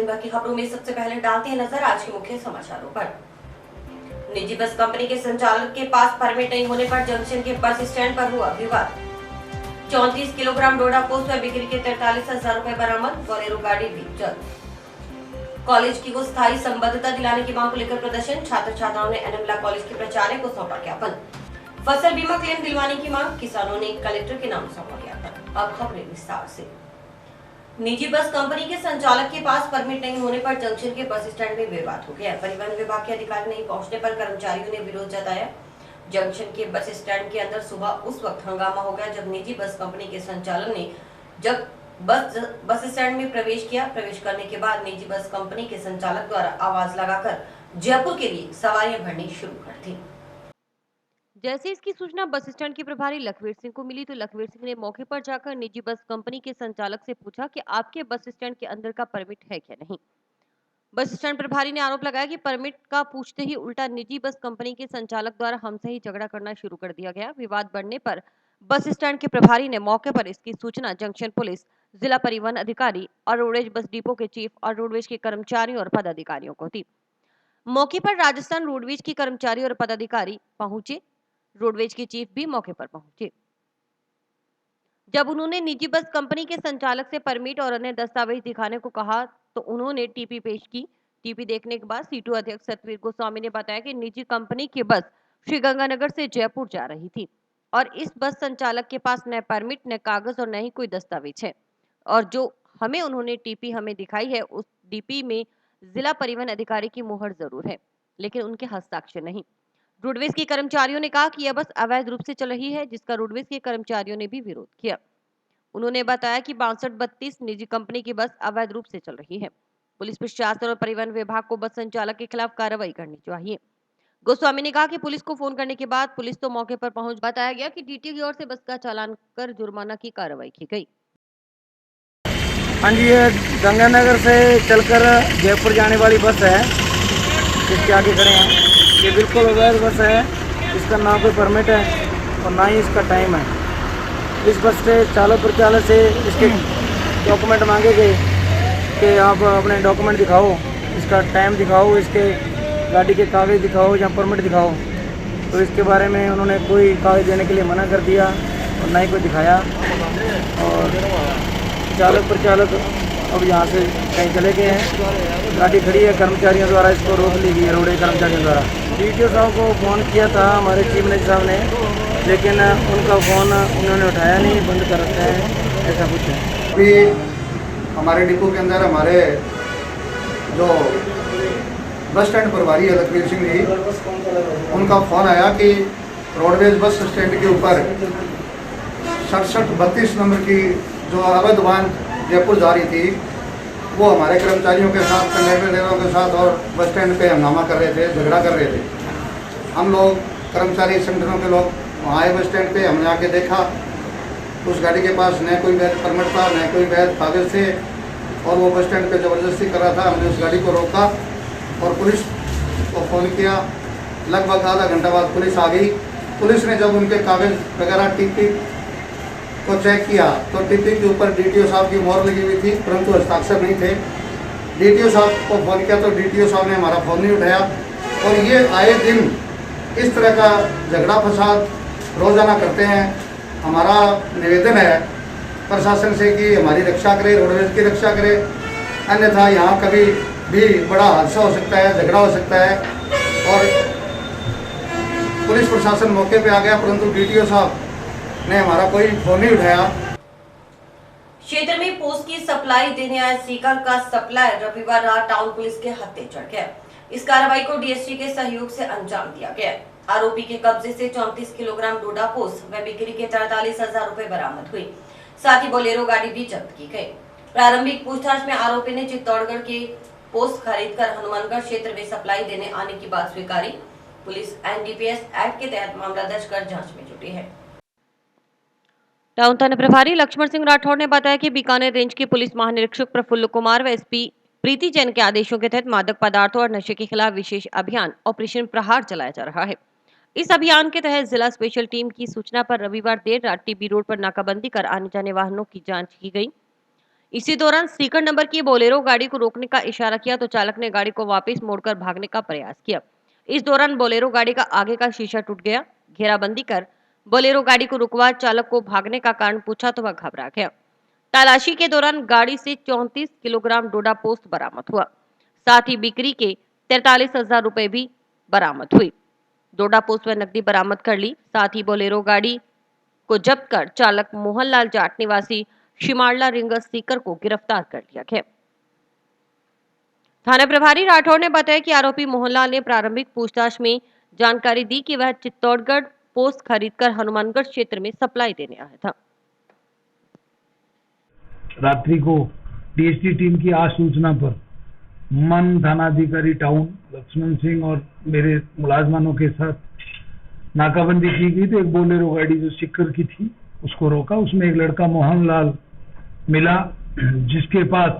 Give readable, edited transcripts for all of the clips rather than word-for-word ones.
दिन भर की खबरों में सबसे पहले डालते हैं नजर आज के मुख्य समाचारों पर। निजी बस कंपनी के संचालक के पास परमिट नहीं होने पर जंक्शन के बस स्टैंड पर हुआ विवाद। 34 किलोग्राम डोडा पोस्ट व बिक्री के 43,000 रुपए बरामद। बोलेरो गाड़ी भी जब्त। कॉलेज की को स्थायी संबद्धता दिलाने की मांग को लेकर प्रदर्शन। छात्र छात्राओं ने एनएमला कॉलेज के प्राचार्य को सौंपा ज्ञापन। फसल बीमा क्लेम दिलवाने की मांग। किसानों ने कलेक्टर के नाम सौंपा ज्ञापन। अब खबरें विस्तार से। निजी बस कंपनी के संचालक के पास परमिट नहीं होने पर जंक्शन के बस स्टैंड में विवाद हो गया। परिवहन विभाग के अधिकारी नहीं पहुंचने पर कर्मचारियों ने विरोध जताया। जंक्शन के बस स्टैंड के अंदर सुबह उस वक्त हंगामा हो गया जब निजी बस कंपनी के संचालक ने जब बस स्टैंड में प्रवेश किया। प्रवेश करने के बाद निजी बस कंपनी के संचालक द्वारा आवाज लगाकर जयपुर के लिए सवारियां भरनी शुरू कर दी। जैसे इसकी सूचना बस स्टैंड के प्रभारी लखवीर सिंह को मिली तो लखवीर सिंह ने मौके पर जाकर निजी बस कंपनी के संचालक से पूछा कि आपके बस स्टैंड के अंदर का परमिट है क्या नहीं। बस स्टैंड प्रभारी ने आरोप लगाया कि परमिट का पूछते ही उल्टा निजी बस कंपनी के संचालक द्वारा हमसे ही झगड़ा करना शुरू कर दिया गया। विवाद बढ़ने पर बस स्टैंड के प्रभारी ने मौके पर इसकी सूचना जंक्शन पुलिस, जिला परिवहन अधिकारी और रोडवेज बस डिपो के चीफ और रोडवेज के कर्मचारियों और पदाधिकारियों को दी। मौके पर राजस्थान रोडवेज के कर्मचारी और पदाधिकारी पहुंचे। रोडवेज के चीफ भी मौके पर पहुंचे। जब उन्होंने निजी बस कंपनी के संचालक से परमिट और अन्य दस्तावेज दिखाने को कहा तो उन्होंने टीपी पेश की। टीपी देखने के बाद सीटू अध्यक्ष सतवीर गोस्वामी ने बताया कि निजी कंपनी की बस श्रीगंगानगर से जयपुर जा रही थी और इस बस संचालक के पास न परमिट, न कागज और न ही कोई दस्तावेज है और जो हमें उन्होंने टीपी हमें दिखाई है उस डीपी में जिला परिवहन अधिकारी की मुहर जरूर है लेकिन उनके हस्ताक्षर नहीं। रोडवेज के कर्मचारियों ने कहा कि यह बस अवैध रूप से चल रही है जिसका रोडवेज के कर्मचारियों ने भी विरोध किया। उन्होंने बताया कि 6232 निजी कंपनी की बस अवैध रूप से चल रही है। पुलिस प्रशासन और परिवहन विभाग को बस संचालक के खिलाफ कार्रवाई करनी चाहिए। गोस्वामी ने कहा कि पुलिस को फोन करने के बाद पुलिस तो मौके पर पहुंच। बताया गया कि डीटी की ओर से बस का चालान कर जुर्माना की कार्रवाई की गई। हाँ जी, ये गंगानगर से चलकर जयपुर जाने वाली बस है जिसके आगे खड़े हैं। ये बिल्कुल अवैध बस है, इसका ना कोई परमिट है और ना ही इसका टाइम है। इस बस से चालक प्रचालक से इसके डॉक्यूमेंट मांगे गए कि आप अपने डॉक्यूमेंट दिखाओ, इसका टाइम दिखाओ, इसके गाड़ी के कागज़ दिखाओ या परमिट दिखाओ। तो इसके बारे में उन्होंने कोई कागज़ देने के लिए मना कर दिया और ना ही कोई दिखाया और चालक प्रचालक अब यहाँ से कहीं चले गए हैं। गाड़ी खड़ी है, कर्मचारियों द्वारा इसको रोक ली गई है, रोडवे कर्मचारियों द्वारा। डीटीओ साहब को फ़ोन किया था हमारे चीफ मिनिस्टर साहब ने, लेकिन उनका फ़ोन उन्होंने उठाया नहीं, बंद कर रखा है, ऐसा कुछ है। अभी हमारे डिपो के अंदर हमारे जो बस स्टैंड प्रभारी है लखवीर सिंह जी, उनका फ़ोन आया कि रोडवेज बस स्टैंड के ऊपर 6732 नंबर की जो अवैध वाहन जयपुर जा रही थी वो हमारे कर्मचारियों के साथ, कंडक्टरों के साथ और बस स्टैंड पे हंगामा कर रहे थे, झगड़ा कर रहे थे। हम लोग कर्मचारी संगठनों के लोग वहाँ आए बस स्टैंड पे, हमने आके देखा उस गाड़ी के पास न कोई वैध परमिट था, न कोई वैध कागज थे और वो बस स्टैंड पे ज़बरदस्ती कर रहा था। हमने उस गाड़ी को रोका और पुलिस को फ़ोन किया। लगभग आधा घंटा बाद पुलिस आ गई। पुलिस ने जब उनके कागज़ वगैरह टीपी को चेक किया तो टीपी के ऊपर डीटीओ साहब की मोहर लगी हुई थी परंतु हस्ताक्षर नहीं थे। डीटीओ साहब को फ़ोन किया तो डीटीओ साहब ने हमारा फ़ोन नहीं उठाया और ये आए दिन इस तरह का झगड़ा फसाद रोज़ाना करते हैं। हमारा निवेदन है प्रशासन से कि हमारी रक्षा करे, रोडवेज की रक्षा करे, अन्यथा यहाँ कभी भी बड़ा हादसा हो सकता है, झगड़ा हो सकता है। और पुलिस प्रशासन मौके पे आ गया परंतु डीटीओ साहब ने हमारा कोई फोन नहीं उठाया। क्षेत्र में पोस्ट की सप्लाई देने आए सीकर का सप्लायर रविवार रात टाउन पुलिस के हत्थे चढ़ गया। इस कार्रवाई को डीएसपी के सहयोग से अंजाम दिया गया। आरोपी के कब्जे से 34 किलोग्राम डोडा पोस्ट व बिक्री के 43,000 रुपए बरामद हुए। साथ ही बोलेरो गाड़ी भी जब्त की गई। प्रारंभिक पूछताछ में आरोपी ने चित्तौड़गढ़ के पोस्ट खरीदकर हनुमानगढ़ क्षेत्र में सप्लाई देने आने की बात स्वीकारी। पुलिस एनडीपीएस एक्ट के तहत मामला दर्ज कर जांच में जुटी है। टाउन थाना प्रभारी लक्ष्मण सिंह राठौड़ ने बताया कि बीकानेर रेंज के पुलिस महानिरीक्षक प्रफुल्ल कुमार व एसपी प्रीति जैन के आदेशों के तहत मादक पदार्थों और नशे के खिलाफ विशेष अभियान ऑपरेशन प्रहार चलाया जा रहा है। इस अभियान के तहत जिला स्पेशल टीम की सूचना पर रविवार देर रात टीबी रोड पर नाकाबंदी कर आने जाने वाहनों की जांच की गई। इसी दौरान स्पीकर नंबर की बोलेरो गाड़ी को रोकने का इशारा किया तो चालक ने गाड़ी को वापस मोड़कर भागने का प्रयास किया। इस दौरान बोलेरो गाड़ी का आगे का शीशा टूट गया। घेराबंदी कर बोलेरो गाड़ी को रुकवा चालक को भागने का कारण पूछा तो वह घबरा गया। तलाशी के दौरान गाड़ी से 34 किलोग्राम डोडा पोस्ट बरामद हुआ। साथ ही बिक्री के 43,000 रुपए भी बरामद हुई। डोडा पोस्ट व नकदी बरामद कर ली। साथ ही बोलेरो गाड़ी को जब्त कर चालक मोहनलाल जाट निवासी शिमाड़ला रिंगस सीकर को गिरफ्तार कर लिया गया। थाना प्रभारी राठौर ने बताया कि आरोपी मोहनलाल ने प्रारंभिक पूछताछ में जानकारी दी कि वह चित्तौड़गढ़ पोस्ट खरीदकर हनुमानगढ़ क्षेत्र में सप्लाई देने आया था। रात्रि को डीएसटी टीम की आसूचना पर मन थानाधिकारी टाउन लक्ष्मण सिंह और मेरे मुलाजमानों के साथ नाकाबंदी की गई तो एक बोलेरो गाड़ी जो सिक्कर की थी उसको रोका। उसमें एक लड़का मोहनलाल मिला जिसके पास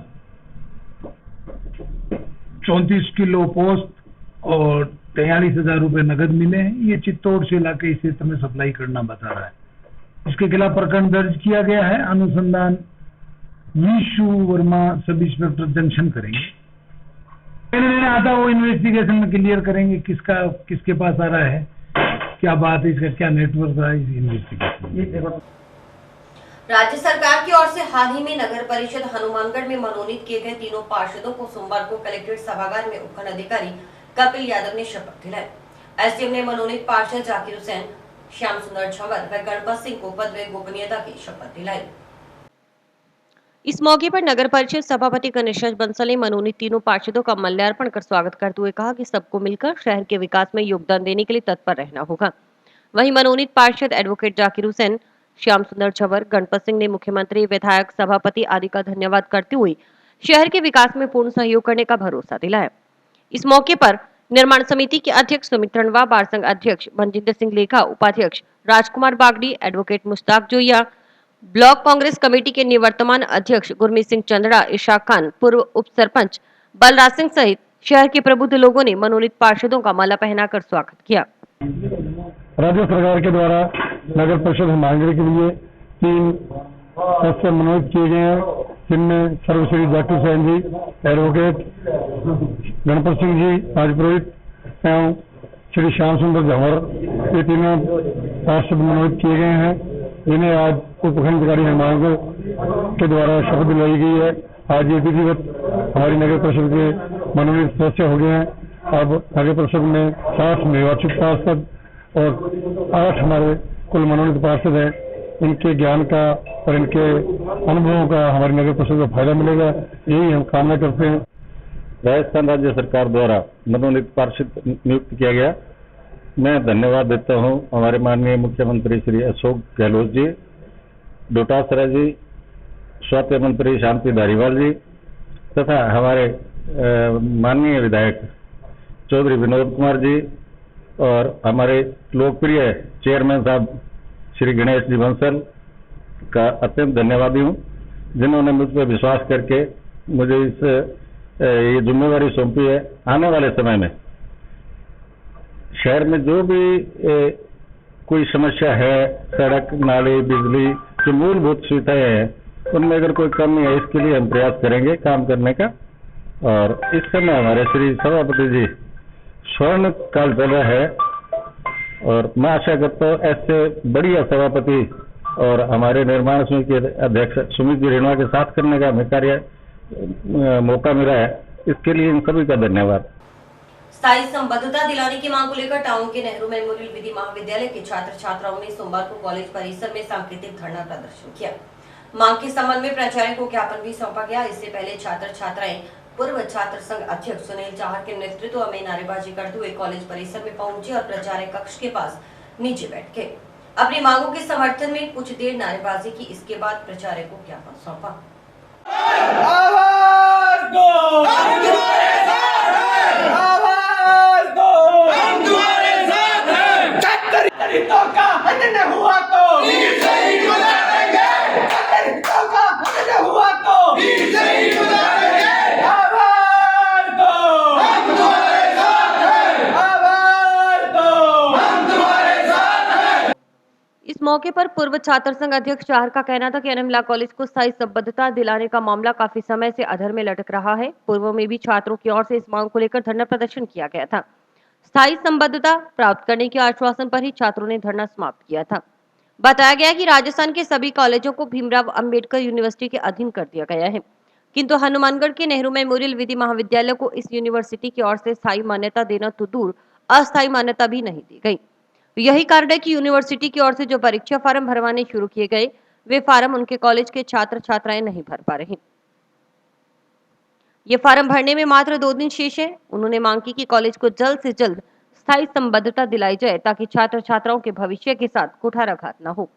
34 किलो पोस्ट और 43,000 रुपए नगद मिले हैं। ये चित्तौड़ से लाके इस क्षेत्र में सप्लाई करना बता रहा है। इसके खिलाफ प्रकरण दर्ज किया गया है। अनुसंधान यीशु वर्मा सब इंस्पेक्टर जंक्शन करेंगे। आता वो इन्वेस्टिगेशन में क्लियर करेंगे किसके पास आ रहा है, क्या बात है, इसका क्या नेटवर्क रहा है इस इन्वेस्टिगेशन। राज्य सरकार की ओर से हाल ही में नगर परिषद हनुमानगढ़ में मनोनीत किए गए तीनों पार्षदों को सोमवार को कलेक्ट्रेट सभागार में उपखंड अधिकारी कपिल यादव ने शपथ दिलाई। एसडीएम ने मनोनीत पार्षद जाकिर हुसैन, श्याम सुंदर झंवर व गणपत सिंह को पद व गोपनीयता की शपथ दिलाई। इस मौके पर नगर परिषद सभापति गणेश बंसल ने मनोनीत तीनों पार्षदों का माल्यार्पण कर स्वागत करते हुए कहा कि सबको मिलकर शहर के विकास में योगदान देने के लिए तत्पर रहना होगा। वहीं मनोनीत पार्षद एडवोकेट जाकिर हुसैन, श्याम सुंदर झंवर, गणपत सिंह ने मुख्यमंत्री, विधायक, सभापति आदि का धन्यवाद करते हुए शहर के विकास में पूर्ण सहयोग करने का भरोसा दिलाया। इस मौके पर निर्माण समिति के अध्यक्ष सुमित रणवा, बार संघ अध्यक्ष मनजिंदर सिंह लेखा, उपाध्यक्ष Rajkumar Bagri, advocate Mushtaq Joya, block Congress committee के निवर्तमान अध्यक्ष गुरमीत सिंह चंद्रा, इशाक खान, पूर्व उप सरपंच बलराज सिंह सहित शहर के प्रबुद्ध लोगों ने मनोनीत पार्षदों का माला पहनाकर स्वागत किया। राज्य सरकार के द्वारा नगर परिषद हनुमानगढ़ के लिए 3 सदस्य मनोनीत किए गए हैं, जिनमें सर्वश्री जाकिर हुसैन जी, एडवोकेट गणपत सिंह जी राजपुरोहित एवं श्री श्याम सुंदर झंवर, ये तीनों पार्षद मनोनीत किए गए हैं, जिन्हें आज उपखंड अधिकारी हनुमानगढ़ के द्वारा शपथ दिलाई गई है। आज ये विधिवत हमारी नगर परिषद के मनोनीत सदस्य हो गए हैं। अब नगर परिषद में 60 निर्वाचित पार्षद और 8 हमारे कुल मनोनीत पार्षद हैं। इनके ज्ञान का और इनके अनुभवों का हमारी नगर परिषद को फायदा मिलेगा, यही हम कामना करते हैं। राजस्थान राज्य सरकार द्वारा मनोनीत पार्षद नियुक्त किया गया। मैं धन्यवाद देता हूं हमारे माननीय मुख्यमंत्री श्री अशोक गहलोत जी, डोटासरा जी, स्वास्थ्य मंत्री शांति धारीवाल जी तथा हमारे माननीय विधायक चौधरी विनोद कुमार जी और हमारे लोकप्रिय चेयरमैन साहब श्री गणेश जी बंसल का अत्यंत धन्यवादी हूं, जिन्होंने मुझ पर विश्वास करके मुझे ये जिम्मेवारी सौंपी है। आने वाले समय में शहर में जो भी कोई समस्या है, सड़क, नाली, बिजली, जो मूलभूत सुविधाएं हैं, उनमें अगर कोई कमी है, इसके लिए हम प्रयास करेंगे काम करने का। और इस समय हमारे श्री सभापति जी स्वर्ण काल चल रहा है और मैं आशा करता हूँ ऐसे बढ़िया सभापति और हमारे निर्माण समिति के अध्यक्ष सुमित जी रेणुआ के साथ करने का हमें कार्य मौका मिला है, इसके लिए इन सभी का धन्यवाद। स्थायी संबद्धता दिलाने की मांग को लेकर टाउन के नेहरू मेमोरियल विधि महाविद्यालय के छात्र छात्राओं ने सोमवार को कॉलेज परिसर में सांकेतिक धरना प्रदर्शन किया। मांग के संबंध में प्राचार्य को ज्ञापन भी सौंपा गया। इससे पहले छात्र छात्राएं पूर्व छात्र संघ अध्यक्ष सुनील चाहर के नेतृत्व में नारेबाजी करते हुए कॉलेज परिसर में पहुंचे और प्राचार्य कक्ष के पास नीचे बैठ गए। अपनी मांगों के समर्थन में कुछ देर नारेबाजी की। इसके बाद प्राचार्य को ज्ञापन सौंपा। इस मौके पर पूर्व छात्र संघ अध्यक्ष चाहर का कहना था कि एनएम लॉ कॉलेज को स्थायी संबद्धता दिलाने का मामला काफी समय से अधर में लटक रहा है। पूर्व में भी छात्रों की ओर से इस मांग को लेकर धरना प्रदर्शन किया गया था। स्थायी संबद्धता प्राप्त करने के आश्वासन पर ही छात्रों ने धरना समाप्त किया था। बताया गया कि राजस्थान के सभी कॉलेजों को भीमराव अंबेडकर यूनिवर्सिटी के अधीन कर दिया गया है, किंतु हनुमानगढ़ के नेहरू मेमोरियल विधि महाविद्यालय को इस यूनिवर्सिटी की ओर से स्थायी मान्यता देना तो दूर, अस्थायी मान्यता भी नहीं दी गई। यही कारण है कि यूनिवर्सिटी की ओर से जो परीक्षा फार्म भरवाने शुरू किए गए, वे फार्म उनके कॉलेज के छात्र छात्राएं नहीं भर पा रहे। ये फार्म भरने में मात्र 2 दिन शेष है। उन्होंने मांग की कि कॉलेज को जल्द से जल्द स्थायी संबद्धता दिलाई जाए ताकि छात्र छात्राओं के भविष्य के साथ कुठाराघात न हो।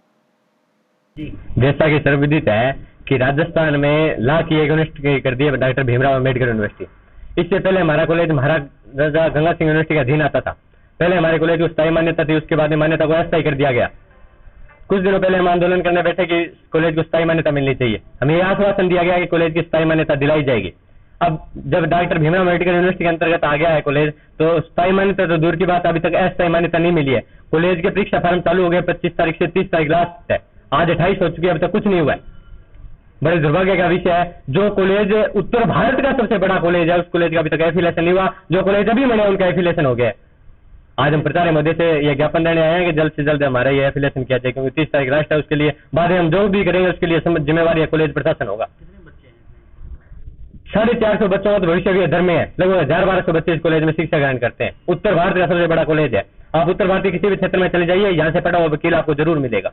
जैसा कि सर्वविदित है कि राजस्थान में लॉ की एक यूनिवर्सिटी कर दी है डॉक्टर भीमराव अंबेडकर यूनिवर्सिटी। इससे पहले हमारा कॉलेज महाराजा गंगा सिंह यूनिवर्सिटी के अधीन आता था। पहले हमारे कॉलेज को स्थायी मान्यता थी, उसके बाद में मान्यता को अस्थायी कर दिया गया। कुछ दिनों पहले हम आंदोलन करने बैठे कि कॉलेज को स्थायी मान्यता मिलनी चाहिए। हमें यह आश्वासन दिया गया कि कॉलेज की स्थायी मान्यता दिलाई जाएगी। अब जब डॉक्टर भीमराव अम्बेडकर यूनिवर्सिटी के अंतर्गत आ गया है कॉलेज, तो स्थायी मान्यता तो दूर की बात, अभी तक अस्थायी मान्यता नहीं मिली है। कॉलेज के परीक्षा फॉर्म चालू हो गए, 25 तारीख से 30 तारीख लास्ट है। आज 28 हो चुकी है, अब तक कुछ नहीं हुआ है। बड़े दुर्भाग्य का विषय है, जो कॉलेज उत्तर भारत का सबसे बड़ा कॉलेज है, उस कॉलेज का अभी तक एफिलिएशन नहीं हुआ। जो कॉलेज अभी बने उनका एफिलिएशन हो गया है। आज हम प्रचार मोदी से यह ज्ञापन देने आए हैं कि जल्द से जल्द हमारा ये एफिलिएशन किया जाए, क्योंकि 30 तारीख लास्ट है। उसके लिए बाद में हम जो भी करेंगे उसके लिए जिम्मेवारी कॉलेज प्रशासन होगा। 450 बच्चों का तो भविष्य भी अधर में है। लगभग 1200 बच्चे इस कॉलेज में शिक्षा ग्रहण करते हैं। उत्तर भारत का सबसे बड़ा कॉलेज है। आप उत्तर भारत के किसी भी क्षेत्र में चले जाइए, यहाँ से पढ़ा हुआ वकील आपको जरूर मिलेगा।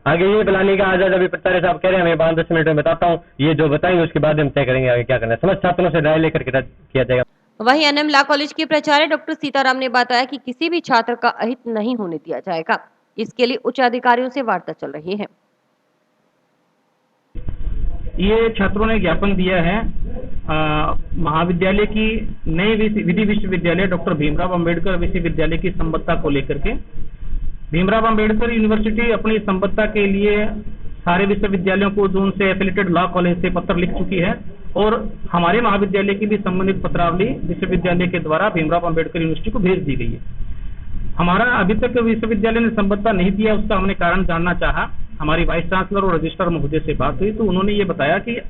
आगे ये प्लानिंग का आज अभी प्रचार साहब कह रहे हैं, मैं 5-10 मिनट में बताता हूँ। ये जो बताएंगे उसके बाद हम तय करेंगे आगे क्या करना है। समस्त छात्रों से राय लेकर किया जाएगा। वहीं एनएम लॉ कॉलेज के प्राचार्य डॉक्टर सीताराम ने बताया कि किसी भी छात्र का अहित नहीं होने दिया जाएगा। इसके लिए उच्च अधिकारियों से वार्ता चल रही है। ये छात्रों ने ज्ञापन दिया है महाविद्यालय की नए विधि विश्वविद्यालय डॉक्टर भीमराव अंबेडकर विश्वविद्यालय की संबद्धता को लेकर के। भीमराव अंबेडकर यूनिवर्सिटी अपनी संबद्धता के लिए सारे विश्वविद्यालयों को जो उनसे एफिलिएटेड लॉ कॉलेज से पत्र लिख चुकी है, और हमारे महाविद्यालय की भी संबंधित पत्रावली विश्वविद्यालय के द्वारा भीमराव अंबेडकर यूनिवर्सिटी को भेज दी गई है। हमारा अभी तक विश्वविद्यालय ने संबद्धता नहीं दिया, उसका हमने कारण जानना चाहा। हमारी वाइस चांसलर और रजिस्ट्रार महोदय से बात हुई तो उन्होंने ये बताया कि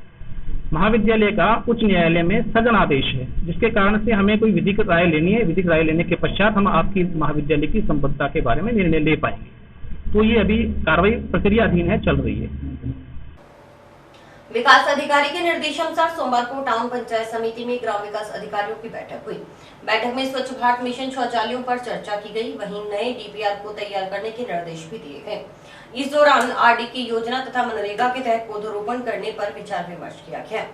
महाविद्यालय का उच्च न्यायालय में स्थगन आदेश है, जिसके कारण से हमें कोई विधिक राय लेनी है। विधिक राय लेने के पश्चात हम आपकी महाविद्यालय की संबद्धता के बारे में निर्णय ले पाएंगे। तो ये अभी कार्रवाई प्रक्रियाधीन है, चल रही है। विकास अधिकारी के निर्देशानुसार सोमवार को टाउन पंचायत समिति में ग्राम विकास अधिकारियों की बैठक हुई। बैठक में स्वच्छ भारत मिशन शौचालयों पर चर्चा की गई। वहीं नए डीपीआर को तैयार करने के निर्देश भी दिए गए। इस दौरान आरडी की योजना तथा मनरेगा के तहत पौधरोपण करने पर विचार विमर्श किया गया।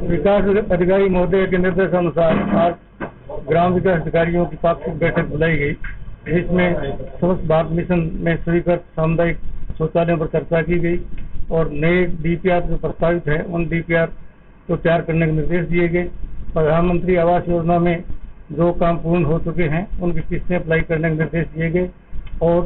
विकास अधिकारी महोदय के निर्देशानुसार आज ग्राम विकास अधिकारियों की पाक्षिक बैठक बुलाई गई, जिसमें स्वच्छ भारत मिशन में स्वीकृत सामुदायिक शौचालयों पर चर्चा की गई और नए डीपीआर जो प्रस्तावित है उन डीपीआर को तैयार करने के निर्देश दिए गए। प्रधानमंत्री आवास योजना में जो काम पूर्ण हो चुके हैं उनकी किस्तें अप्लाई करने के निर्देश दिए गए और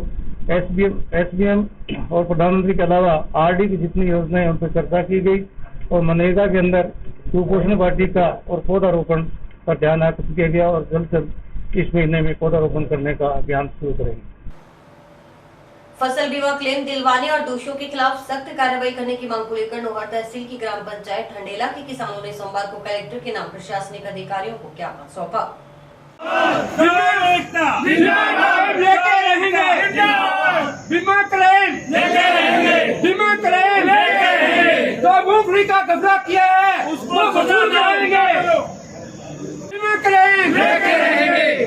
एसबीएम और प्रधानमंत्री के अलावा आरडी की जितनी योजनाएं उन पर चर्चा की गई और मनरेगा के अंदर कुपोषण वाटिका और पौधारोपण पर ध्यान आकर्षित किया गया और जल्द से जल्द इस महीने में पौधारोपण करने का अभियान शुरू करेंगे। फसल बीमा क्लेम दिलवाने और दोषियों के खिलाफ सख्त कार्रवाई करने की मांग को लेकर नोहर तहसील की ग्राम पंचायत ठंडेला के किसानों ने सोमवार को कलेक्टर के नाम प्रशासनिक अधिकारियों को ज्ञापन सौंपा। बीमा क्लेम जो मूंगफली का कब्जा किया है उसको वसूल कराएंगे। बीमा क्लेम लेके रहेंगे।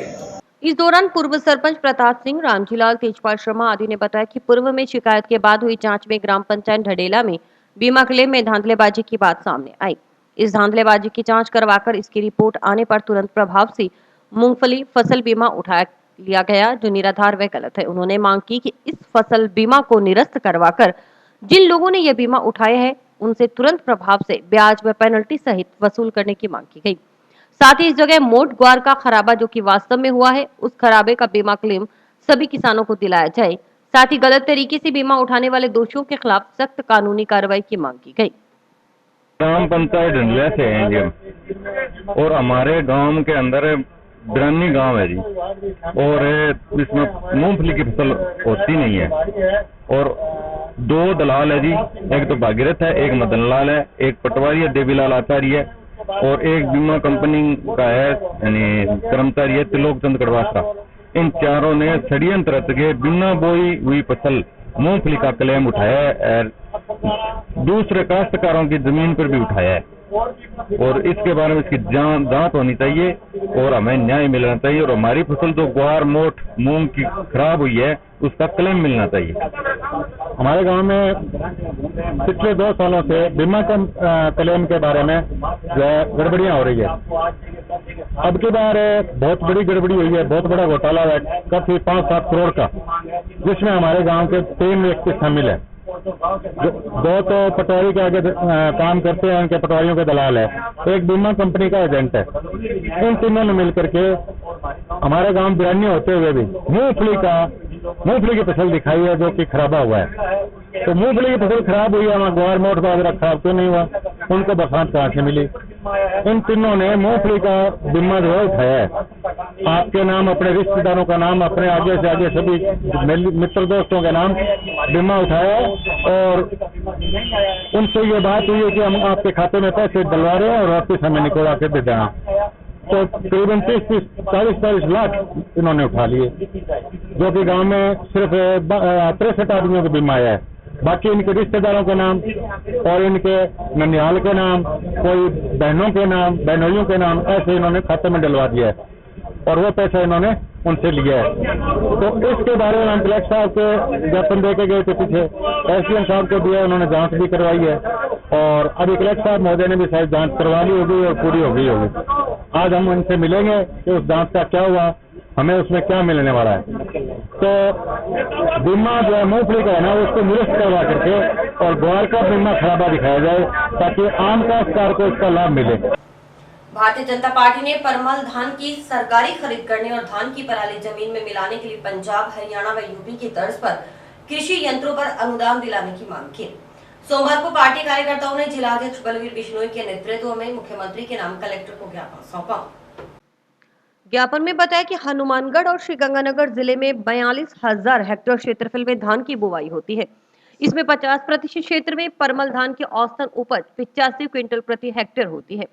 इस दौरान पूर्व सरपंच प्रताप सिंह, रामजीलाल, तेजपाल शर्मा आदि ने बताया कि पूर्व में शिकायत के बाद हुई जांच में ग्राम पंचायत ढडेला में बीमा क्लेम में धांधलेबाजी की बात सामने आई। इस धांधलेबाजी की जांच करवाकर इसकी रिपोर्ट आने पर तुरंत प्रभाव से मूंगफली फसल बीमा उठाया लिया गया जो निराधार व गलत है। उन्होंने मांग की कि इस फसल बीमा को निरस्त करवाकर जिन लोगों ने यह बीमा उठाया है उनसे तुरंत प्रभाव से ब्याज व पेनल्टी सहित वसूल करने की मांग की गई। साथ ही इस जगह मोट ग्वार का खराबा जो कि वास्तव में हुआ है उस खराबे का बीमा क्लेम सभी किसानों को दिलाया जाए। साथ ही गलत तरीके से बीमा उठाने वाले दोषियों के खिलाफ सख्त कानूनी कार्रवाई की मांग की गई। ग्राम पंचायत ढंडलिया से हैं जी हम, और हमारे गांव के अंदर बिरानी गांव है जी, और इसमें मूंगफली की फसल होती नहीं है, और 2 दलाल है जी, एक तो भागीरथ है, एक मदन लाल है, एक पटवारी है देवीलाल आचार्य है, और एक बीमा कंपनी का है यानी कर्मचारी है त्रिलोक चंद कड़वासा। इन चारों ने षड्यंत्र के बिना बोई हुई फसल मूंगफली का क्लेम उठाया है, दूसरे काश्तकारों की जमीन पर भी उठाया है, और इसके बारे में इसकी जांच होनी चाहिए और हमें न्याय मिलना चाहिए, और हमारी फसल जो ग्वार मोट मूंग की खराब हुई है उसका क्लेम मिलना चाहिए। हमारे गांव में पिछले 2 सालों से बीमा क्लेम के बारे में जो है गड़बड़ियां हो रही है। अब की बार बहुत बड़ी गड़बड़ी हुई है, बहुत बड़ा घोटाला है, काफी 5-7 करोड़ का, जिसमें हमारे गांव के 3 व्यक्ति शामिल है। 2 तो पटवारी के आगे काम करते हैं, उनके पटवारियों के दलाल है, एक बीमा कंपनी का एजेंट है। इन तीनों ने मिलकर के हमारे गांव बिरानी होते हुए भी मूंगफली की फसल दिखाई है जो कि खराबा हुआ है। तो मूंगफली की फसल खराब हुई है, ग्वार मोट वगैरह खराब क्यों नहीं हुआ, उनको बरसात कहाँ से मिली। इन तीनों ने मूंगफली का बीमा जो है उठाया है, आपके नाम, अपने रिश्तेदारों का नाम, अपने आगे से आगे सभी मित्र दोस्तों के नाम बीमा उठाया है, और उनसे ये बात हुई है कि हम आपके खाते में पैसे डलवा रहे हैं और वापस हमें निकलवा के दे देना। तो करीबन 30-40 लाख इन्होंने उठा लिए, जो कि गांव में सिर्फ 63 आदमियों का बीमा आया है। बाकी इनके रिश्तेदारों के नाम और इनके ननिहाल के नाम, कोई बहनों के नाम, बहनोइयों के नाम, ऐसे इन्होंने खाते में डलवा दिया है, और वो पैसा इन्होंने उनसे लिया है। तो इसके बारे में हम कलेक्टर साहब के ज्ञापन दे के गए थे, पीछे एसडीएम साहब को दिया, उन्होंने जांच भी करवाई है, और अभी कलेक्टर साहब महोदय ने भी शायद जांच करवा ली होगी और पूरी हो गई होगी। आज हम उनसे मिलेंगे कि उस जांच का क्या हुआ, हमें उसमें क्या मिलने वाला है। तो बीमा जो है मूंगफली का है ना, उसको निरस्त करवा करके और ग्वार का बीमा खराबा दिखाया जाए ताकि आम काश्तकार को इसका लाभ मिले। भारतीय जनता पार्टी ने परमल धान की सरकारी खरीद करने और धान की पराली जमीन में मिलाने के लिए पंजाब, हरियाणा व यूपी की तर्ज पर कृषि यंत्रों पर अनुदान दिलाने की मांग की। सोमवार को पार्टी कार्यकर्ताओं ने जिलाध्यक्ष बलवीर बिश्नोई के नेतृत्व में मुख्यमंत्री के नाम कलेक्टर को ज्ञापन सौंपा। ज्ञापन में बताया कि हनुमानगढ़ और श्रीगंगानगर जिले में 42,000 हेक्टेयर क्षेत्रफल में धान की बुवाई होती है। इसमें 50% क्षेत्र में परमल धान की औसतन उपज 85 क्विंटल प्रति हेक्टेयर होती है।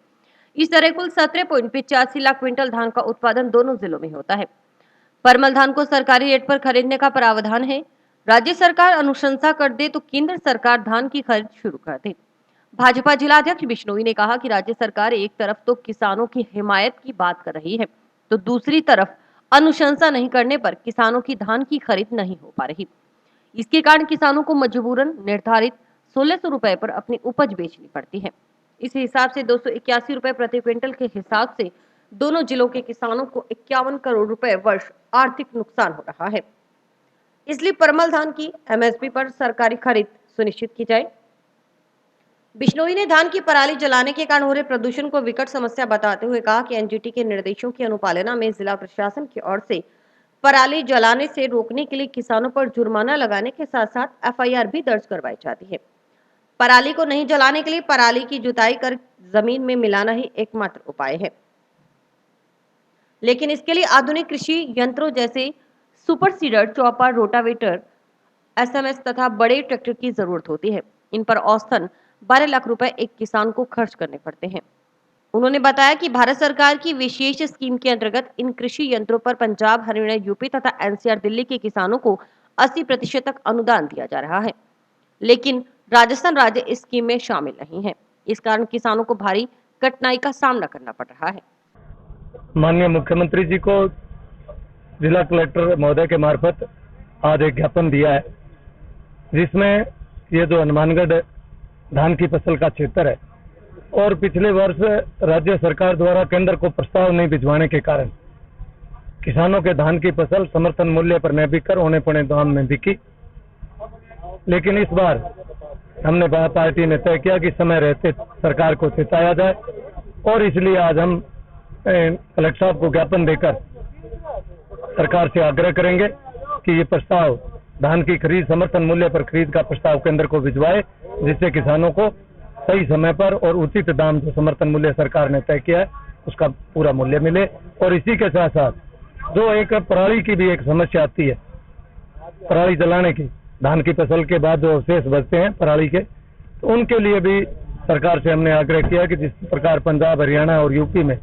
इस तरह कुल 17.85 लाख क्विंटल धान का उत्पादन दोनों जिलों में होता है। परमल धान को सरकारी रेट पर खरीदने का प्रावधान है। राज्य सरकार अनुशंसा कर दे तो केंद्र सरकार धान की खरीद शुरू कर दे। भाजपा जिलाध्यक्ष बिश्नोई ने कहा कि राज्य सरकार एक तरफ तो किसानों की हिमायत की बात कर रही है, तो दूसरी तरफ अनुशंसा नहीं करने पर किसानों की धान की खरीद नहीं हो पा रही। इसके कारण किसानों को मजबूरन निर्धारित 1600 रुपए पर अपनी उपज बेचनी पड़ती है। इस हिसाब से 281 रुपए प्रति क्विंटल के हिसाब से दोनों जिलों के किसानों को 51 करोड़ रुपए वर्ष आर्थिक नुकसान हो रहा है। इसलिए परमल धान की एमएसपी पर सरकारी खरीद सुनिश्चित की जाए। बिश्नोई ने धान की पराली जलाने के कारण हो रहे प्रदूषण को विकट समस्या बताते हुए कहा कि एनजीटी के निर्देशों की अनुपालना में जिला प्रशासन की ओर से पराली जलाने से रोकने के लिए किसानों पर जुर्माना लगाने के साथ साथ एफआईआर भी दर्ज करवाई जाती है। पराली को नहीं जलाने के लिए पराली की जुताई कर जमीन में मिलाना ही एकमात्र उपाय है, लेकिन इसके लिए आधुनिक कृषि यंत्रों जैसे super seeder, chopper, rotavator, SMS तथा बड़े ट्रैक्टर की जरूरत होती है। इन पर औसतन 12 लाख रुपए एक किसान को खर्च करने पड़ते हैं। उन्होंने बताया कि भारत सरकार की विशेष स्कीम के अंतर्गत इन कृषि यंत्रों पर पंजाब, हरियाणा, यूपी तथा एनसीआर दिल्ली के किसानों को 80% तक अनुदान दिया जा रहा है, लेकिन राजस्थान राज्य इस स्कीम में शामिल नहीं है। इस कारण किसानों को भारी कठिनाई का सामना करना पड़ रहा है। माननीय मुख्यमंत्री जी को जिला कलेक्टर महोदय के मार्फत आज एक ज्ञापन दिया है, जिसमें ये जो हनुमानगढ़ धान की फसल का क्षेत्र है और पिछले वर्ष राज्य सरकार द्वारा केंद्र को प्रस्ताव नहीं भिजवाने के कारण किसानों के धान की फसल समर्थन मूल्य पर न बिककर औने पौने दाम में बिकी। लेकिन इस बार हमने पार्टी ने तय किया कि समय रहते सरकार को चेताया जाए और इसलिए आज हम कलेक्टर साहब को ज्ञापन देकर सरकार से आग्रह करेंगे कि ये प्रस्ताव धान की खरीद समर्थन मूल्य पर खरीद का प्रस्ताव केंद्र को भिजवाए, जिससे किसानों को सही समय पर और उचित दाम जो समर्थन मूल्य सरकार ने तय किया है उसका पूरा मूल्य मिले। और इसी के साथ साथ जो एक पराली की भी एक समस्या आती है, पराली जलाने की, धान की फसल के बाद जो अवशेष बचते हैं पराली के, तो उनके लिए भी सरकार से हमने आग्रह किया कि जिस प्रकार पंजाब, हरियाणा और यूपी में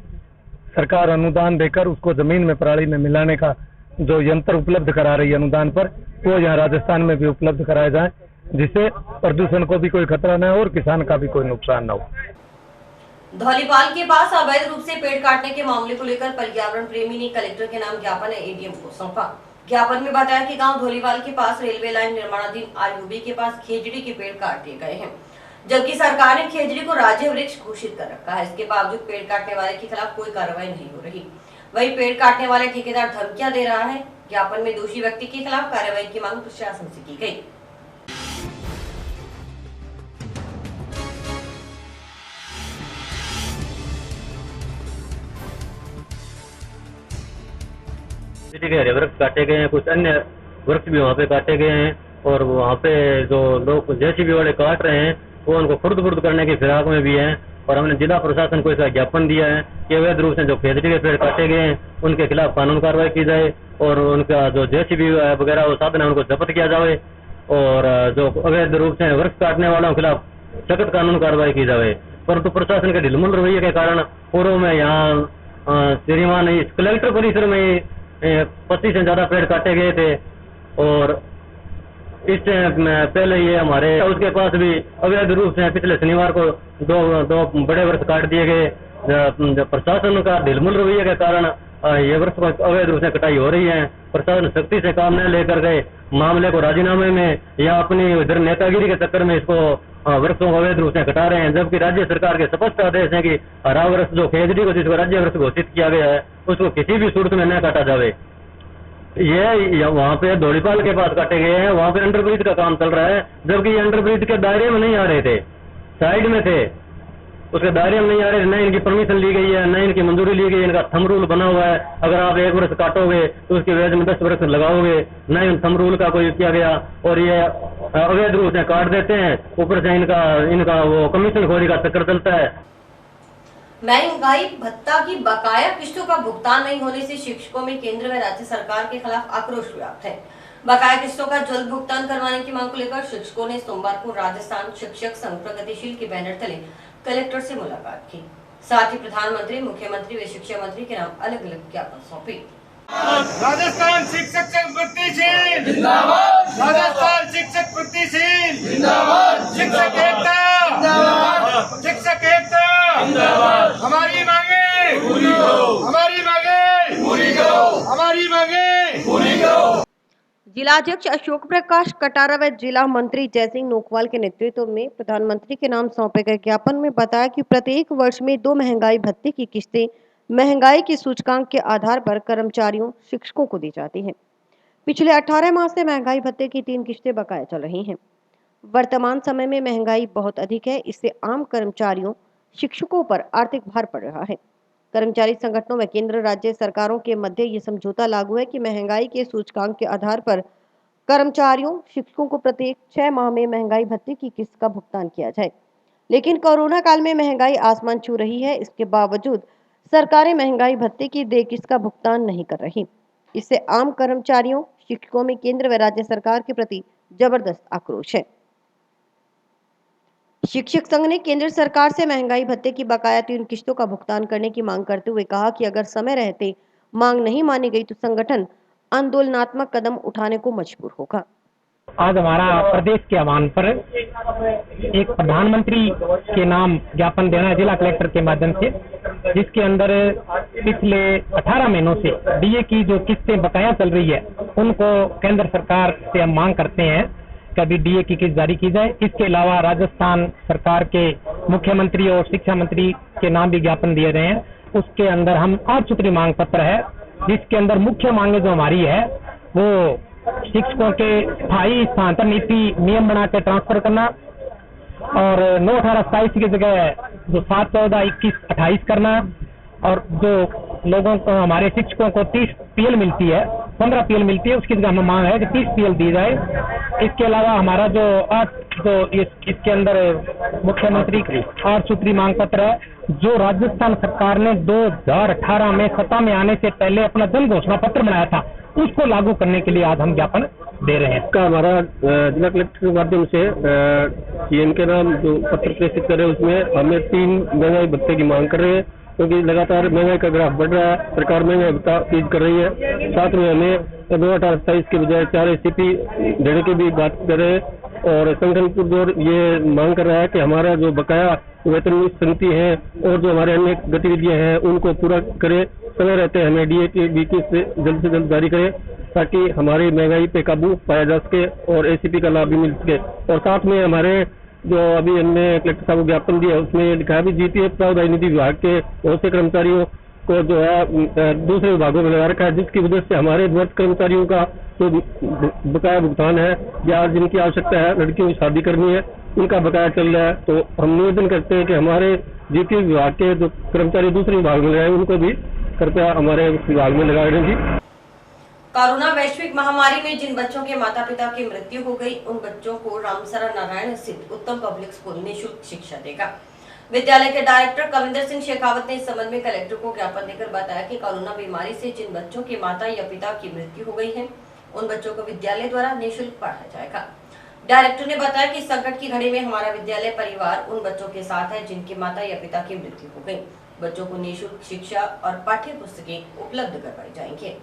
सरकार अनुदान देकर उसको जमीन में पराली में मिलाने का जो यंत्र उपलब्ध करा रही है अनुदान पर, वो यहाँ राजस्थान में भी उपलब्ध कराया जाए, जिससे प्रदूषण को भी कोई खतरा न हो और किसान का भी कोई नुकसान न हो। धौलीपाल के पास अवैध रूप से पेड़ काटने के मामले को लेकर पर्यावरण प्रेमी ने कलेक्टर के नाम ज्ञापन एडीएम को सौंपा। ज्ञापन में बताया कि गांव धौलीपाल के पास रेलवे लाइन निर्माणाधीन आरयूबी के पास खेजड़ी के पेड़ काट दिए गए हैं, जबकि सरकार ने खेजड़ी को राज्य वृक्ष घोषित कर रखा है। इसके बावजूद पेड़ काटने वाले के खिलाफ कोई कार्रवाई नहीं हो रही। वही पेड़ काटने वाले ठेकेदार धमकियां दे रहा है। ज्ञापन में दोषी व्यक्ति के खिलाफ कार्रवाई की मांग प्रशासन से की गई। हरे वृक्ष काटे गए हैं, कुछ अन्य वृक्ष भी वहाँ पे काटे गए हैं और वहाँ पे जो लोग जेसीबी वाले काट रहे हैं वो उनको खुर्द करने की फिराक में भी हैं। और हमने जिला प्रशासन को इसका ज्ञापन दिया है कि अवैध रूप से जो खेजड़ी के पेड़ काटे गए हैं उनके खिलाफ कानून कार्रवाई की जाए और उनका जो जेसीबी वगैरह वो साधन है उनको जब्त किया जाए और जो अवैध रूप से वृक्ष काटने वालों के खिलाफ सख्त कानून कार्रवाई की जाए। परंतु प्रशासन के ढिलमुल रवैये के कारण पूर्व में यहाँ श्रीमान इस कलेक्टर परिसर में 25 से ज्यादा पेड़ काटे गए थे और इससे पहले ये हमारे उसके पास भी अवैध रूप से पिछले शनिवार को दो बड़े वृक्ष काट दिए गए। प्रशासन का ढिलमुल रवैये के कारण ये वृक्ष अवैध रूप से कटाई हो रही है। प्रशासन सख्ती से काम न लेकर गए मामले को राजीनामे में या अपनी इधर नेतागिरी के चक्कर में इसको वृक्षों को अवैध रूप से कटा रहे हैं, जबकि राज्य सरकार के स्पष्ट आदेश है कि हरा वृक्ष जो खेजड़ी को जिसको राज्य वृक्ष घोषित किया गया है उसको किसी भी सूरत में न काटा जावे। ये वहाँ पे धौलीपाल के पास काटे गए हैं, वहाँ पे अंडरब्रिज का काम चल रहा है, जबकि ये अंडरब्रिज के दायरे में नहीं आ रहे थे, साइड में थे, उसके दायरे में नहीं आ रहे, न इनकी परमिशन ली गई है, न इनकी मंजूरी ली गई है। इनका थंब रूल बना हुआ है, अगर आप 1 वर्ष काटोगे तो उसकी वजह में 10 वर्ष लगाओगे, न इन थंब रूल का कोई किया गया और ये अवैध रूप से काट देते हैं। ऊपर से इनका वो कमीशन खोरी का चक्कर चलता है। महंगाई भत्ता की बकाया किस्तों का भुगतान नहीं होने से शिक्षकों में केंद्र व राज्य सरकार के खिलाफ आक्रोश व्याप्त है। बकाया किस्तों का जल्द भुगतान करवाने की मांग को लेकर शिक्षकों ने सोमवार को राजस्थान शिक्षक संघ प्रगतिशील के बैनर तले कलेक्टर से मुलाकात की। साथ ही प्रधानमंत्री, मुख्यमंत्री व शिक्षा मंत्री के नाम अलग अलग ज्ञापन सौंपे। राजस्थान शिक्षक संघ प्रगतिशील जिंदाबाद, राजस्थान शिक्षक प्रगतिशील जिंदाबाद, शिक्षक एकता जिंदाबाद, शिक्षक एकता जिंदाबाद। हमारी मांगे पूरी करो, हमारी मांगे पूरी करो, हमारी मांगे पूरी करो। जिलाध्यक्ष अशोक प्रकाश कटारा व जिला मंत्री जयसिंह नोकवाल के नेतृत्व में प्रधानमंत्री के नाम सौंपे गए ज्ञापन में बताया कि प्रत्येक वर्ष में 2 महंगाई भत्ते की किस्तें महंगाई की सूचकांक के आधार पर कर्मचारियों, शिक्षकों को दी जाती हैं। पिछले 18 माह से महंगाई भत्ते की 3 किस्तें बकाया चल रही हैं। वर्तमान समय में महंगाई बहुत अधिक है, इससे आम कर्मचारियों, शिक्षकों पर आर्थिक भार पड़ रहा है। कर्मचारी संगठनों व केंद्र राज्य सरकारों के मध्य ये समझौता लागू है कि महंगाई के सूचकांक के आधार पर कर्मचारियों, शिक्षकों को प्रत्येक 6 माह में महंगाई भत्ते की किस्त का भुगतान किया जाए। लेकिन कोरोना काल में महंगाई आसमान छू रही है, इसके बावजूद सरकारें महंगाई भत्ते की देय किस्त का भुगतान नहीं कर रही। इससे आम कर्मचारियों, शिक्षकों में केंद्र व राज्य सरकार के प्रति जबरदस्त आक्रोश है। शिक्षक संघ ने केंद्र सरकार से महंगाई भत्ते की बकाया 3 किस्तों का भुगतान करने की मांग करते हुए कहा कि अगर समय रहते मांग नहीं मानी गई तो संगठन आंदोलनात्मक कदम उठाने को मजबूर होगा। आज हमारा प्रदेश के आह्वान पर एक प्रधानमंत्री के नाम ज्ञापन देना है जिला कलेक्टर के माध्यम से, जिसके अंदर पिछले 18 महीनों से डीए की जो किस्तें बकाया चल रही है उनको केंद्र सरकार से हम मांग करते हैं कि अभी डीए की किस्त जारी की जाए। इसके अलावा राजस्थान सरकार के मुख्यमंत्री और शिक्षा मंत्री के नाम भी ज्ञापन दिए गए हैं। उसके अंदर हम 8 सूत्री मांग पत्र है जिसके अंदर मुख्य मांगे जो हमारी है वो शिक्षकों के स्थायी स्थानांतरण नीति नियम बना के ट्रांसफर करना और 9/18/27 की जगह जो 7/14/21/28 करना और जो लोगों को हमारे शिक्षकों को 30 PL मिलती है, 15 PL मिलती है, उसकी जगह हमें मांग है कि 30 PL दी जाए। इसके अलावा हमारा जो इसके अंदर मुख्यमंत्री 8 सूत्री मांग पत्र है जो राजस्थान सरकार ने 2018 में सत्ता में आने से पहले अपना जन घोषणा पत्र बनाया था, उसको लागू करने के लिए आज हम ज्ञापन दे रहे हैं। इसका हमारा जिला कलेक्टर के माध्यम से CM के नाम जो पत्र प्रेषित कर रहे हैं उसमें हमें 3 महंगाई भत्ते की मांग कर रहे हैं, क्योंकि लगातार महंगाई का ग्राफ बढ़ रहा है, सरकार महंगाई भत्ता तेज कर रही है। साथ में हमें 9/18/27 के बजाय 4 SCP देने की भी बात कर रहे हैं और संगठन पुरजोर ये मांग कर रहा है कि हमारा जो बकाया वेतन समिति है और जो हमारे अन्य गतिविधियां हैं उनको पूरा करे, समय रहते हमें DA की BK से जल्द जारी करें ताकि हमारी महंगाई पे काबू पाया जा सके और ACP का लाभ भी मिल सके। और साथ में हमारे जो अभी हमने कलेक्टर साहब को ज्ञापन दिया उसमें लिखा है भी GPF प्रावधान निधि विभाग के बहुत से कर्मचारियों को जो है दूसरे विभागों में लगा रखा है, जिसकी वजह से हमारे वर्ग कर्मचारियों का जो बकाया भुगतान है या जिनकी आवश्यकता है, लड़कियों की शादी करनी है, उनका बकाया चल रहा है। तो हम निवेदन करते हैं कि हमारे GPF विभाग के जो कर्मचारी दूसरे विभाग में लगाए उनको भी कृपया हमारे विभाग में लगा दें जी। कोरोना वैश्विक महामारी में जिन बच्चों के माता पिता की मृत्यु हो गई, उन बच्चों को रामसरा नारायण स्थित उत्तम पब्लिक स्कूल निःशुल्क शिक्षा देगा। विद्यालय के डायरेक्टर कविंदर सिंह शेखावत ने इस संबंध में कलेक्टर को ज्ञापन देकर बताया कि कोरोना बीमारी से जिन बच्चों के माता या पिता की मृत्यु हो गई है, उन बच्चों को विद्यालय द्वारा निःशुल्क पढ़ाया जाएगा। डायरेक्टर ने बताया कि संकट की घड़ी में हमारा विद्यालय परिवार उन बच्चों के साथ है जिनके माता या पिता की मृत्यु हो गई। बच्चों को निःशुल्क शिक्षा और पाठ्य पुस्तकें उपलब्ध करवाई जाएंगे।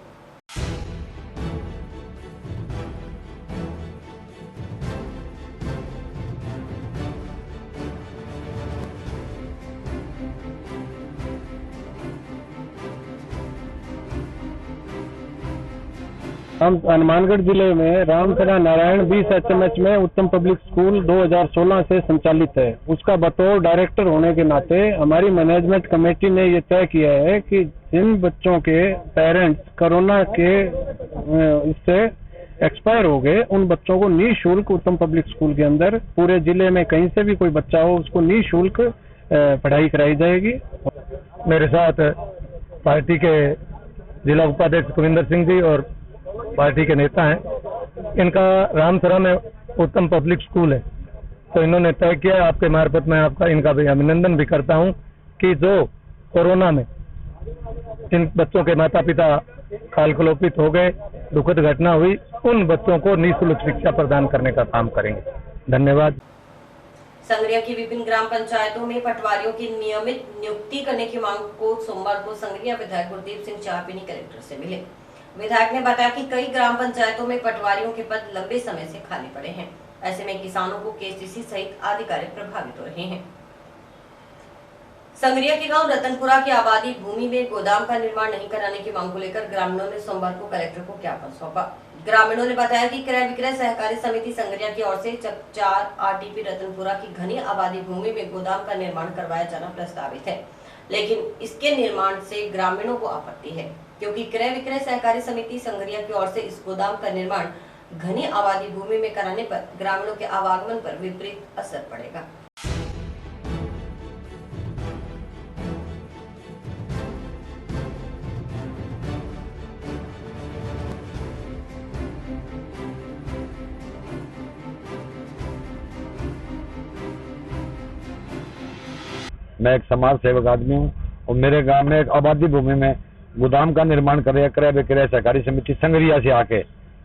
हम हनुमानगढ़ जिले में रामसरा नारायण 20 HMH में उत्तम पब्लिक स्कूल 2016 से संचालित है। उसका बतौर डायरेक्टर होने के नाते हमारी मैनेजमेंट कमेटी ने ये तय किया है कि जिन बच्चों के पेरेंट्स कोरोना के इससे एक्सपायर हो गए, उन बच्चों को निःशुल्क उत्तम पब्लिक स्कूल के अंदर पूरे जिले में कहीं से भी कोई बच्चा हो उसको निःशुल्क पढ़ाई कराई जाएगी। मेरे साथ पार्टी के जिला उपाध्यक्ष कविंदर सिंह जी और पार्टी के नेता हैं। इनका रामसरा में उत्तम पब्लिक स्कूल है, तो इन्होंने तय किया, आपके मार्फत में आपका इनका भी अभिनंदन भी करता हूं कि जो कोरोना में जिन बच्चों के माता पिता कालकलोपित हो गए, दुखद घटना हुई, उन बच्चों को निःशुल्क शिक्षा प्रदान करने का काम करेंगे। धन्यवाद। संगरिया की विभिन्न ग्राम पंचायतों में पटवारियों की नियमित नियुक्ति करने की मांग को सोमवार को संगरिया विधायक गुरदीप सिंह चाहपीनी कलेक्टर से मिले। विधायक ने बताया कि कई ग्राम पंचायतों में पटवारियों के पद लंबे समय से खाली पड़े हैं। ऐसे में किसानों को KCC सहित आधिकारिक प्रभावित हो रहे हैं। संगरिया के गांव रतनपुरा की आबादी भूमि में गोदाम का निर्माण नहीं कराने की मांग को लेकर ग्रामीणों ने सोमवार को कलेक्टर को ज्ञापन सौंपा। ग्रामीणों ने बताया कि क्रय विक्रय सहकारी समिति संगरिया की ओर से 4 RTP रतनपुरा की घनी आबादी भूमि में गोदाम का निर्माण करवाया जाना प्रस्तावित है, लेकिन इसके निर्माण से ग्रामीणों को आपत्ति है, क्योंकि क्रय विक्रय सहकारी समिति संगरिया की ओर से इस गोदाम का निर्माण घनी आबादी भूमि में कराने पर ग्रामीणों के आवागमन पर विपरीत असर पड़ेगा। मैं एक समाज सेवक आदमी हूँ और मेरे गांव में एक आबादी भूमि में गोदाम का निर्माण कर रहे हैं क्रय विक्रय सहकारी समिति संगरिया से आके,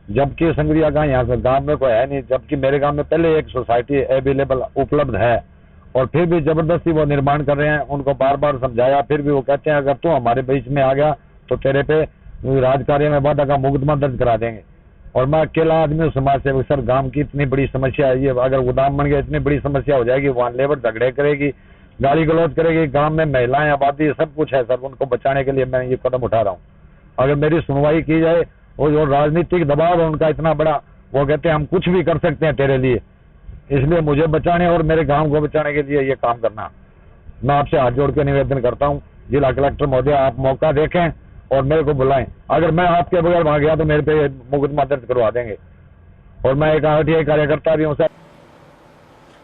जबकि संगरिया का यहाँ का गांव में कोई है नहीं, जबकि मेरे गांव में पहले एक सोसाइटी अवेलेबल उपलब्ध है और फिर भी जबरदस्ती वो निर्माण कर रहे हैं। उनको बार बार समझाया, फिर भी वो कहते हैं अगर तू हमारे बीच में आ गया तो तेरे पे राजकार्य में वादा का मुकदमा दर्ज करा देंगे। और मैं अकेला आदमी हूँ समाज सेवक सर, गाँव की इतनी बड़ी समस्या है ये, अगर गोदाम बन गया इतनी बड़ी समस्या हो जाएगी, वहाँ लेबर झगड़े करेगी, गाली गलौज करेगी, गांव में महिलाएं आबादी सब कुछ है सर, उनको बचाने के लिए मैं ये कदम उठा रहा हूँ। अगर मेरी सुनवाई की जाए, वो जो राजनीतिक दबाव है उनका इतना बड़ा, वो कहते हैं हम कुछ भी कर सकते हैं तेरे लिए, इसलिए मुझे बचाने और मेरे गांव को बचाने के लिए ये काम करना। मैं आपसे हाथ जोड़ के निवेदन करता हूँ, जिला कलेक्टर महोदय आप मौका देखें और मेरे को बुलाएं। अगर मैं आपके बगैर वहां गया तो मेरे पे मुकदमा दर्ज करवा देंगे, और मैं एक आरटीआई कार्यकर्ता भी हूँ सर।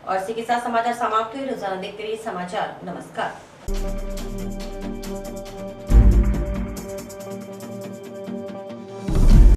और इसी के साथ समाचार समाप्त हुए। रोजाना देखते रहिए समाचार। नमस्कार।